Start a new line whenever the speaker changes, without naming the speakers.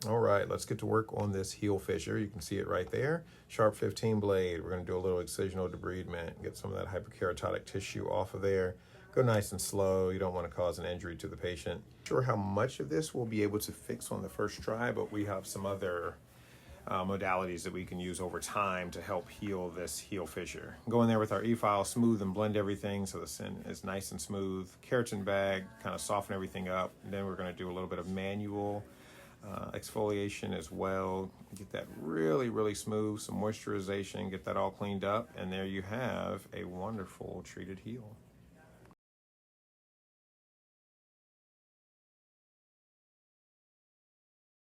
All right, let's get to work on this heel fissure. You can see it right there. Sharp 15 blade. We're going to do a little excisional debridement, get some of that hyperkeratotic tissue off of there. Go nice and slow. You don't want to cause an injury to the patient. Not sure how much of this we'll be able to fix on the first try, but we have some other modalities that we can use over time to help heal this heel fissure. Go in there with our e-file, smooth and blend everything so the skin is nice and smooth. Keratin bag, kind of soften everything up. And then we're going to do a little bit of manual exfoliation as well. Get that really, really smooth, some moisturization, get that all cleaned up, and there you have a wonderful treated heel.